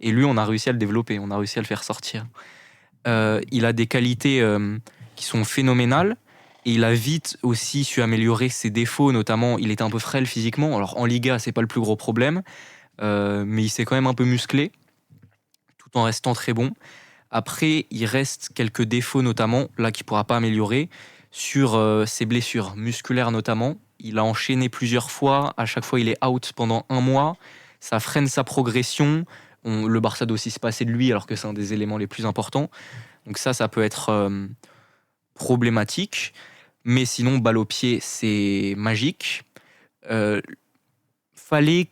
Et lui, on a réussi à le développer, on a réussi à le faire sortir. Il a des qualités qui sont phénoménales. Et il a vite aussi su améliorer ses défauts, notamment il était un peu frêle physiquement. Alors en Liga, c'est pas le plus gros problème, mais il s'est quand même un peu musclé, tout en restant très bon. Après, il reste quelques défauts notamment, là qu'il pourra pas améliorer, sur ses blessures musculaires notamment. Il a enchaîné plusieurs fois, à chaque fois il est out pendant 1 mois, ça freine sa progression. Le Barça doit aussi se passer de lui alors que c'est un des éléments les plus importants. Donc ça peut être problématique. Mais sinon, balle au pied, c'est magique. Euh, fallait.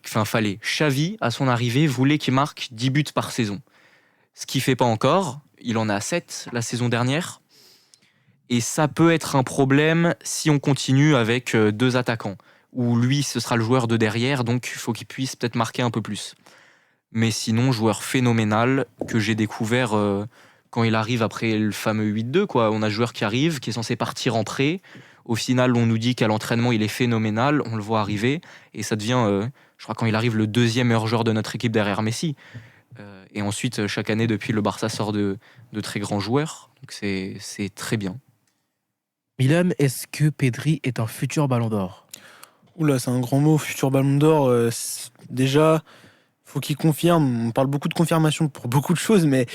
Xavi, à son arrivée, voulait qu'il marque 10 buts par saison. Ce qu'il ne fait pas encore. Il en a 7 la saison dernière. Et ça peut être un problème si on continue avec 2 attaquants. Où lui, ce sera le joueur de derrière, donc il faut qu'il puisse peut-être marquer un peu plus. Mais sinon, joueur phénoménal que j'ai découvert quand il arrive après le fameux 8-2. Quoi. On a un joueur qui arrive, qui est censé partir en prêt. Au final, on nous dit qu'à l'entraînement, il est phénoménal. On le voit arriver. Et ça devient, je crois, quand il arrive, le 2e meilleur joueur de notre équipe derrière Messi. Et ensuite, chaque année, depuis, le Barça sort de très grands joueurs. Donc c'est très bien. Milan, est-ce que Pedri est un futur Ballon d'Or? Oula, c'est un grand mot, futur Ballon d'Or. Déjà, faut qu'il confirme. On parle beaucoup de confirmation pour beaucoup de choses, mais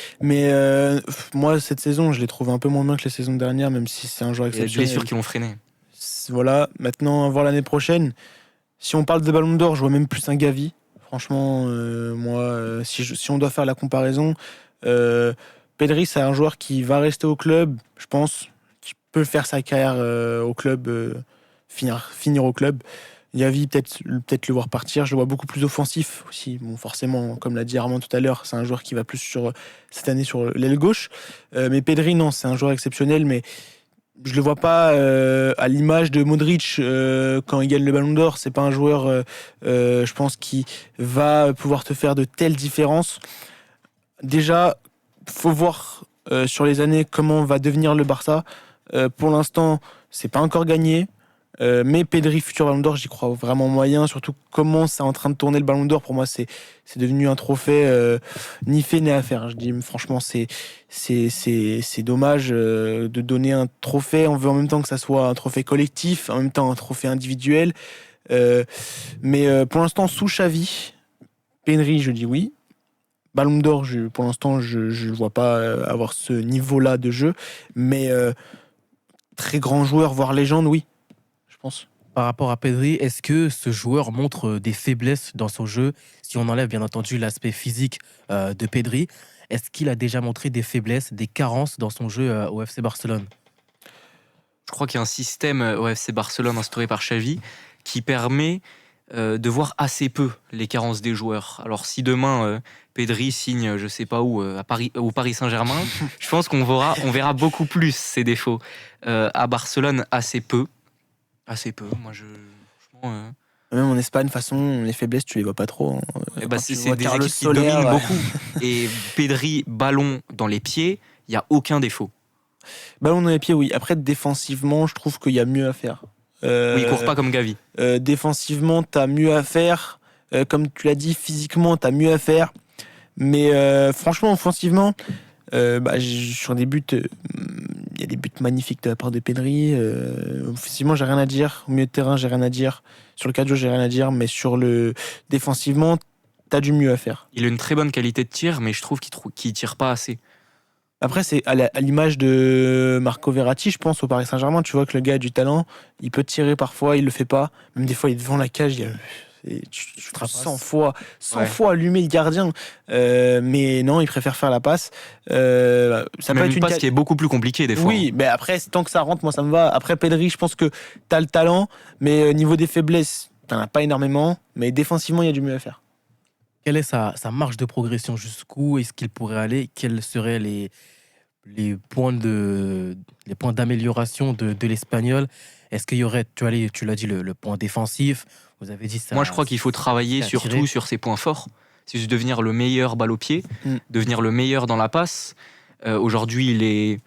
moi, cette saison, je l'ai trouvé un peu moins bien que la saison dernière, même si c'est un joueur Il y a des exceptionnel. blessures qui l'ont freiné. Voilà, maintenant, à voir l'année prochaine. Si on parle de Ballon d'Or, je vois même plus un Gavi. Franchement, moi, si on doit faire la comparaison, Pedri, c'est un joueur qui va rester au club, je pense, qui peut faire sa carrière au club, finir au club. Gavi, peut-être le voir partir. Je le vois beaucoup plus offensif aussi. Bon, forcément, comme l'a dit Armand tout à l'heure, c'est un joueur qui va plus cette année sur l'aile gauche. Mais Pedri, non, c'est un joueur exceptionnel, mais je le vois pas à l'image de Modric quand il gagne le Ballon d'Or. C'est pas un joueur, je pense, qui va pouvoir te faire de telles différences. Déjà, faut voir sur les années comment va devenir le Barça. Pour l'instant, c'est pas encore gagné. Mais Pedri, futur Ballon d'Or, j'y crois vraiment moyen. Surtout comment c'est en train de tourner le Ballon d'Or. Pour moi, c'est devenu un trophée ni fait ni à faire. Je dis franchement, c'est dommage de donner un trophée. On veut en même temps que ça soit un trophée collectif, en même temps un trophée individuel. Mais pour l'instant, sous Xavi, Pedri, je dis oui. Ballon d'Or, pour l'instant, je ne vois pas avoir ce niveau-là de jeu. Mais très grand joueur, voire légende, oui. Pense. Par rapport à Pedri, est-ce que ce joueur montre des faiblesses dans son jeu? Si on enlève bien entendu l'aspect physique de Pedri, est-ce qu'il a déjà montré des faiblesses, des carences dans son jeu au FC Barcelone? Je crois qu'il y a un système au FC Barcelone instauré par Xavi qui permet de voir assez peu les carences des joueurs. Alors si demain Pedri signe, je sais pas où, à Paris, au Paris Saint-Germain, je pense qu'on verra beaucoup plus ses défauts. À Barcelone, assez peu. Moi, franchement. Même en Espagne, de toute façon, les faiblesses, tu les vois pas trop. C'est des équipes qui dominent beaucoup. Et Pedri, ballon dans les pieds, il y a aucun défaut. Ballon dans les pieds, oui. Après, défensivement, je trouve qu'il y a mieux à faire. Oui, il court pas comme Gavi. Défensivement, t'as mieux à faire. Comme tu l'as dit, physiquement, t'as mieux à faire. Mais franchement, offensivement, sur des buts, il y a des buts magnifiques de la part de Pedri. Offensivement, j'ai rien à dire. Au milieu de terrain, j'ai rien à dire. Sur le cadre, j'ai rien à dire. Mais défensivement, t'as du mieux à faire. Il a une très bonne qualité de tir, mais je trouve qu'il tire pas assez. Après, c'est à l'image de Marco Verratti, je pense, au Paris Saint-Germain. Tu vois que le gars a du talent. Il peut tirer parfois, il le fait pas. Même des fois, il est devant la cage. Tu 100 fois allumer le gardien. Mais non, il préfère faire la passe. Ça même peut être une passe qui est beaucoup plus compliquée des fois. Oui, mais après, tant que ça rentre, moi, ça me va. Après, Pedri, je pense que t'as le talent. Mais au niveau des faiblesses, t'en as pas énormément. Mais défensivement, il y a du mieux à faire. Quelle est sa marge de progression? Jusqu'où est-ce qu'il pourrait aller? Quels seraient les points d'amélioration de l'Espagnol? Est-ce qu'il y aurait, tu l'as dit, le point défensif? Vous avez dit ça. Moi, je crois qu'il faut travailler surtout sur ses points forts. C'est juste devenir le meilleur balle au pied, devenir le meilleur dans la passe. Aujourd'hui,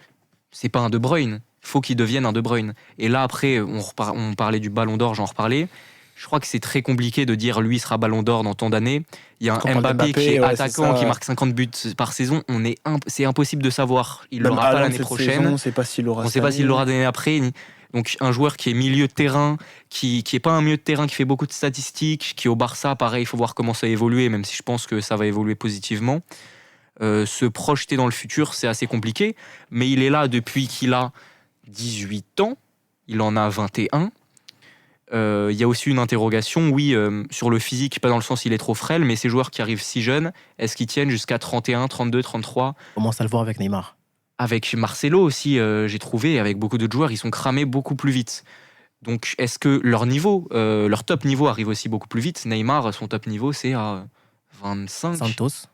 c'est pas un De Bruyne. Il faut qu'il devienne un De Bruyne. Et là, après, on parlait du Ballon d'Or, j'en reparlais. je crois que c'est très compliqué de dire lui sera Ballon d'Or dans tant d'années. Il y a Quand on un parle Mbappé qui est ouais, attaquant, qui marque 50 buts par saison. C'est impossible de savoir. Il l'aura pas l'année prochaine. On ne sait pas s'il l'aura. On ne sait pas s'il l'aura l'année après. Donc un joueur qui est milieu de terrain, qui est pas un milieu de terrain qui fait beaucoup de statistiques, qui au Barça, pareil, il faut voir comment ça va évoluer, même si je pense que ça va évoluer positivement. Se projeter dans le futur, c'est assez compliqué. Mais il est là depuis qu'il a 18 ans. Il en a 21. Il y a aussi une interrogation, oui, sur le physique, pas dans le sens il est trop frêle, mais ces joueurs qui arrivent si jeunes, est-ce qu'ils tiennent jusqu'à 31, 32, 33 ? On commence à le voir avec Neymar. Avec Marcelo aussi, j'ai trouvé, avec beaucoup d'autres joueurs, ils sont cramés beaucoup plus vite. Donc est-ce que leur niveau, leur top niveau arrive aussi beaucoup plus vite ? Neymar, son top niveau, c'est à 25. Santos.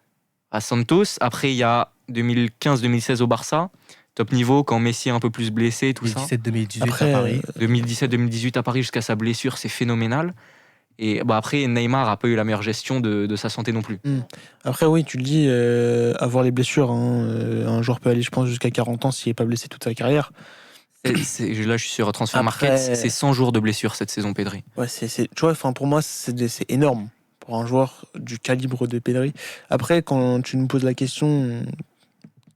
À Santos. Après, il y a 2015-2016 au Barça. Top niveau, quand Messi est un peu plus blessé, tout ça. 2017-2018 Après, à Paris. 2017-2018 à Paris jusqu'à sa blessure, c'est phénoménal. Et après, Neymar n'a pas eu la meilleure gestion de sa santé non plus. Après, oui, tu le dis, avoir les blessures, un joueur peut aller, je pense, jusqu'à 40 ans s'il n'est pas blessé toute sa carrière. Là, je suis sur Transfer Après- Market, c'est 100 jours de blessure cette saison, Pedri. Ouais, tu vois, pour moi, c'est énorme pour un joueur du calibre de Pedri. Après, quand tu nous poses la question,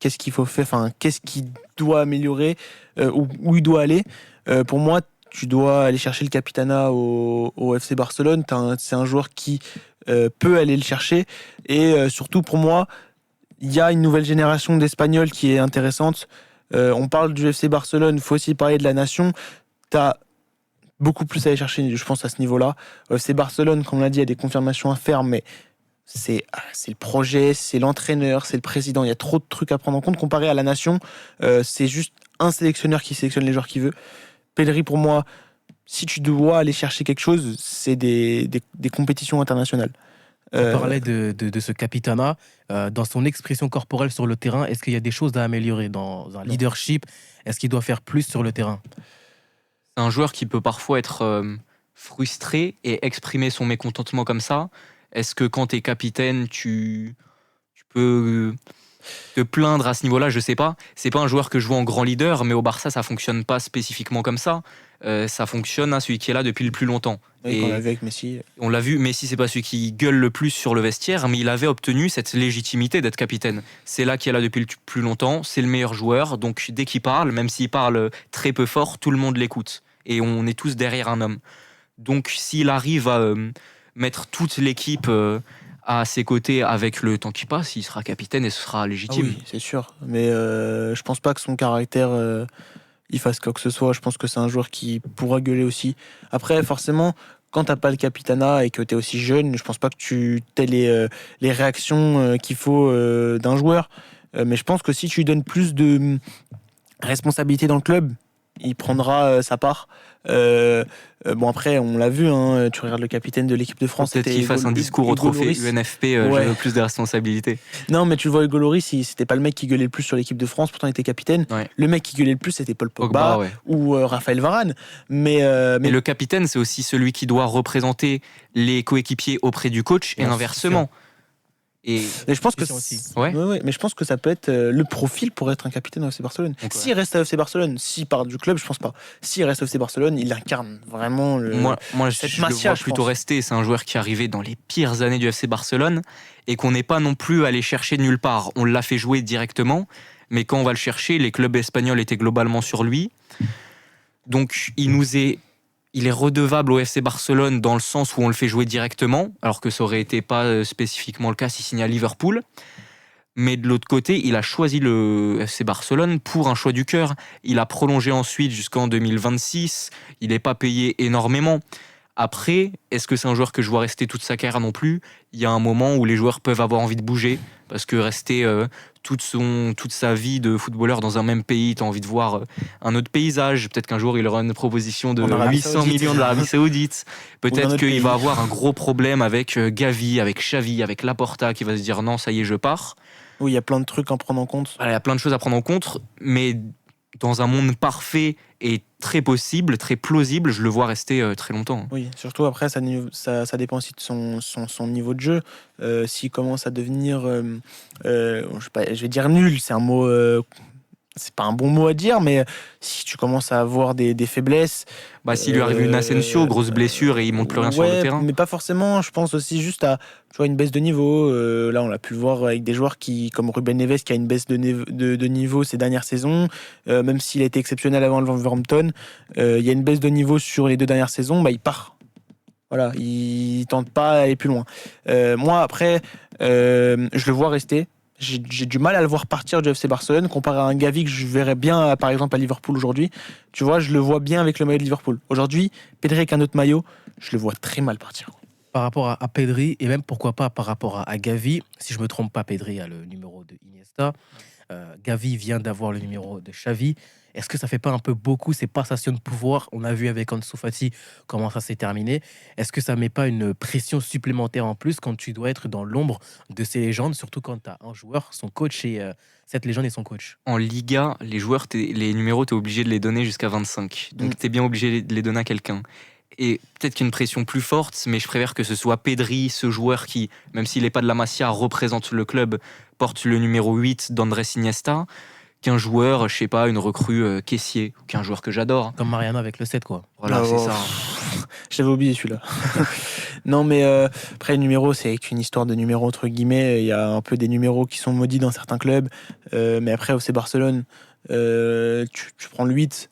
qu'est-ce qu'il faut faire, qu'est-ce qu'il doit améliorer, où il doit aller, pour moi, tu dois aller chercher le Capitana au FC Barcelone. C'est un joueur qui peut aller le chercher. Et surtout, pour moi, il y a une nouvelle génération d'Espagnols qui est intéressante. On parle du FC Barcelone, il faut aussi parler de la nation. Tu as beaucoup plus à aller chercher, je pense, à ce niveau-là. Au FC Barcelone, comme on l'a dit, il y a des confirmations à faire, mais c'est le projet, c'est l'entraîneur, c'est le président. Il y a trop de trucs à prendre en compte. Comparé à la nation, c'est juste un sélectionneur qui sélectionne les joueurs qu'il veut. Pedri, pour moi, si tu dois aller chercher quelque chose, c'est des compétitions internationales. On parlait de ce Capitana. Dans son expression corporelle sur le terrain, est-ce qu'il y a des choses à améliorer dans un leadership ? Est-ce qu'il doit faire plus sur le terrain ? C'est un joueur qui peut parfois être frustré et exprimer son mécontentement comme ça. Est-ce que quand tu es capitaine, tu peux te plaindre à ce niveau-là ? Je sais pas. C'est pas un joueur que je vois en grand leader, mais au Barça, ça fonctionne pas spécifiquement comme ça. Ça fonctionne à celui qui est là depuis le plus longtemps. Oui, Et on l'a vu avec Messi. on l'a vu, Messi, c'est pas celui qui gueule le plus sur le vestiaire, mais il avait obtenu cette légitimité d'être capitaine. C'est là qui est là depuis le plus longtemps, c'est le meilleur joueur, donc dès qu'il parle, même s'il parle très peu fort, tout le monde l'écoute. Et on est tous derrière un homme. Donc s'il arrive à mettre toute l'équipe à ses côtés avec le temps qui passe, il sera capitaine et ce sera légitime. Oui, c'est sûr. Mais je pense pas que son caractère il fasse quoi que ce soit. Je pense que c'est un joueur qui pourra gueuler aussi. Après, forcément, quand t'as pas le capitana et que t'es aussi jeune, je pense pas que tu aies les réactions qu'il faut d'un joueur. Mais je pense que si tu lui donnes plus de responsabilité dans le club, il prendra sa part. Bon, après, on l'a vu, hein, tu regardes le capitaine de l'équipe de France. Peut-être qu'il fasse un discours au trophée UNFP, Ouais. je veux plus de responsabilités. Non, mais tu le vois, Hugo Lloris, c'était pas le mec qui gueulait le plus sur l'équipe de France, pourtant il était capitaine. Ouais. Le mec qui gueulait le plus, c'était Paul Pogba, ouais. ou Raphaël Varane. Mais le capitaine, c'est aussi celui qui doit représenter les coéquipiers auprès du coach et inversement. Mais je pense que Ouais. mais je pense que ça peut être le profil pour être un capitaine au FC Barcelone. Donc, S'il reste à FC Barcelone, s'il part du club, je pense pas. S'il reste à FC Barcelone, il incarne vraiment le. Moi cette je le Masia, vois je plutôt pense. rester. C'est un joueur qui est arrivé dans les pires années du FC Barcelone et qu'on n'est pas non plus allé chercher nulle part. On l'a fait jouer directement, mais quand on va le chercher, les clubs espagnols étaient globalement sur lui. Donc il est redevable au FC Barcelone dans le sens où on le fait jouer directement, alors que ça aurait été pas spécifiquement le cas s'il signait à Liverpool. Mais de l'autre côté, il a choisi le FC Barcelone pour un choix du cœur. Il a prolongé ensuite jusqu'en 2026. Il n'est pas payé énormément. Après, est-ce que c'est un joueur que je vois rester toute sa carrière non plus ? Il y a un moment où les joueurs peuvent avoir envie de bouger, parce que rester toute sa vie de footballeur dans un même pays, tu as envie de voir un autre paysage. Peut-être qu'un jour, il aura une proposition de 800 millions de l'Arabie Saoudite. Peut-être qu'il va avoir un gros problème avec Gavi, avec Xavi, avec Laporta, qui va se dire non, ça y est, je pars. Oui, il y a plein de trucs à prendre en compte. Voilà, il y a plein de choses à prendre en compte, mais dans un monde parfait et très possible, très plausible, je le vois rester très longtemps. Oui, surtout après, ça dépend aussi de son niveau de jeu. S'il commence à devenir, je vais dire nul, c'est un mot c'est pas un bon mot à dire, mais si tu commences à avoir des faiblesses. Bah, s'il lui arrive une Asensio, grosse blessure et il monte plus rien sur le terrain. Mais pas forcément. Je pense aussi juste à une baisse de niveau. Là, on l'a pu le voir avec des joueurs comme Ruben Neves qui a une baisse de niveau ces dernières saisons. Même s'il a été exceptionnel avant le Wolverhampton, il y a une baisse de niveau sur les 2 dernières saisons. Bah, il part. Voilà, il tente pas d'aller plus loin. Moi, après, je le vois rester. J'ai du mal à le voir partir du FC Barcelone comparé à un Gavi que je verrais bien, par exemple, à Liverpool aujourd'hui. Tu vois, je le vois bien avec le maillot de Liverpool. Aujourd'hui, Pedri avec un autre maillot, je le vois très mal partir. Par rapport à Pedri, et même pourquoi pas par rapport à Gavi, si je me trompe pas, Pedri a le numéro de Iniesta. Gavi vient d'avoir le numéro de Xavi. Est-ce que ça fait pas un peu beaucoup ces passations de pouvoir? On a vu avec Ansu Fati comment ça s'est terminé. Est-ce que ça met pas une pression supplémentaire en plus quand tu dois être dans l'ombre de ces légendes, surtout quand tu as un joueur, son coach et cette légende et son coach? En Liga, les joueurs, les numéros, tu es obligé de les donner jusqu'à 25. Donc tu es bien obligé de les donner à quelqu'un. Et peut-être qu'une pression plus forte, mais je préfère que ce soit Pedri, ce joueur qui, même s'il n'est pas de la Masia, représente le club, porte le numéro 8 d'Andrés Iniesta, qu'un joueur, je sais pas, une recrue caissier, qu'un joueur que j'adore. Comme Mariano avec le 7, quoi. Voilà, c'est ça. J'avais oublié celui-là. Non, mais après, le numéro, c'est une histoire de numéro, entre guillemets. Il y a un peu des numéros qui sont maudits dans certains clubs. Mais après, au FC Barcelone, tu prends le 8.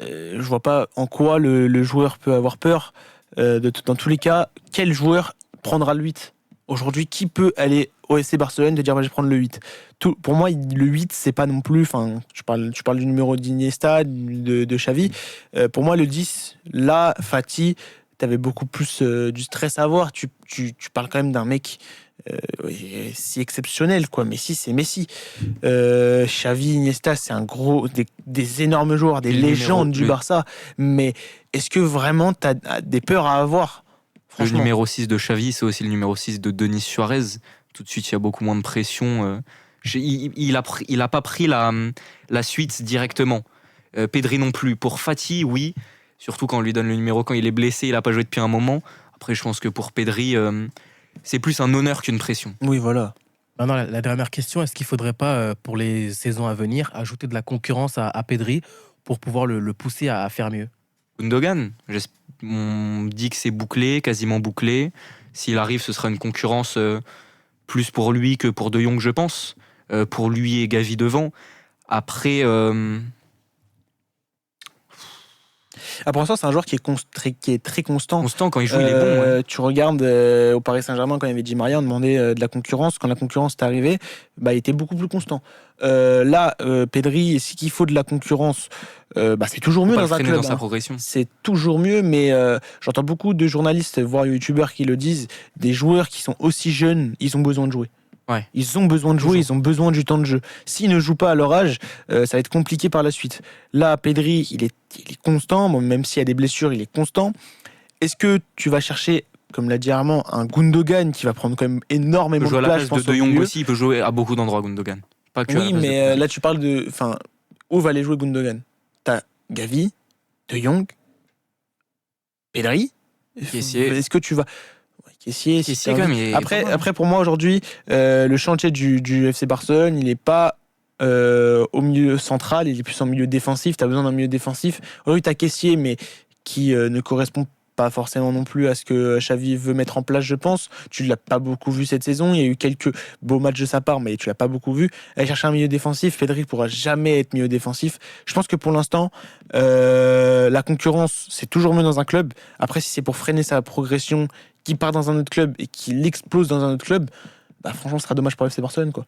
Je vois pas en quoi le joueur peut avoir peur. Dans tous les cas, quel joueur prendra le 8 ? Aujourd'hui, qui peut aller au FC Barcelone de dire je vais prendre le 8 ? Pour moi, le 8, c'est pas non plus. Tu parles du numéro d'Iniesta, de Xavi. Pour moi, le 10, là, Fati, t'avais beaucoup plus du stress à avoir. Tu parles quand même d'un mec si exceptionnel, quoi. Messi, c'est Messi. Xavi, Iniesta, c'est des énormes joueurs, des légendes du Barça. Mais est-ce que vraiment t'as des peurs à avoir ? Le numéro 6 de Xavi, c'est aussi le numéro 6 de Denis Suarez. Tout de suite, il y a beaucoup moins de pression. Il a pas pris la suite directement. Pedri non plus. Pour Fati, oui. Surtout quand on lui donne le numéro, quand il est blessé, il n'a pas joué depuis un moment. Après, je pense que pour Pedri, c'est plus un honneur qu'une pression. Oui, voilà. Maintenant, la dernière question, est-ce qu'il ne faudrait pas, pour les saisons à venir, ajouter de la concurrence à Pedri pour pouvoir le pousser à faire mieux ? Gundogan, on dit que c'est bouclé, quasiment bouclé. S'il arrive, ce sera une concurrence plus pour lui que pour De Jong, je pense. Pour lui et Gavi devant. Après... Pour l'instant, c'est un joueur qui est très constant. Constant, quand il joue, il est bon. Ouais. Tu regardes au Paris Saint-Germain, quand il y avait Di Maria, on demandait de la concurrence. Quand la concurrence est arrivée, il était beaucoup plus constant. Là, Pedri, s'il qu'il faut de la concurrence, c'est toujours mieux dans un club. Dans sa progression. C'est toujours mieux, mais j'entends beaucoup de journalistes, voire youtubeurs qui le disent, des joueurs qui sont aussi jeunes, ils ont besoin de jouer. Ouais. Ils ont besoin de jouer, ils ont besoin du temps de jeu. S'ils ne jouent pas à leur âge, ça va être compliqué par la suite. Là, Pedri, il est constant, même s'il y a des blessures, il est constant. Est-ce que tu vas chercher, comme l'a dit Armand, un Gundogan qui va prendre quand même énormément de place? Il peut jouer à la place de De Jong aussi, il peut jouer à beaucoup d'endroits, Gundogan. Pas que oui, mais là, tu parles de... où va aller jouer Gundogan? T'as Gavi, De Jong, Pedri. Caissier. Est-ce que tu vas... Caissier quand même, après, pour moi, aujourd'hui, le chantier du FC Barcelone, il n'est pas au milieu central, il est plus en milieu défensif. Tu as besoin d'un milieu défensif. Aujourd'hui, tu as Caissier, mais qui ne correspond pas forcément non plus à ce que Xavi veut mettre en place, je pense. Tu ne l'as pas beaucoup vu cette saison. Il y a eu quelques beaux matchs de sa part, mais tu ne l'as pas beaucoup vu. Aller chercher un milieu défensif, Pedri ne pourra jamais être milieu défensif. Je pense que pour l'instant, la concurrence, c'est toujours mieux dans un club. Après, si c'est pour freiner sa progression, qui part dans un autre club et qui l'explose dans un autre club, franchement, ce sera dommage pour le FC Barcelone, quoi.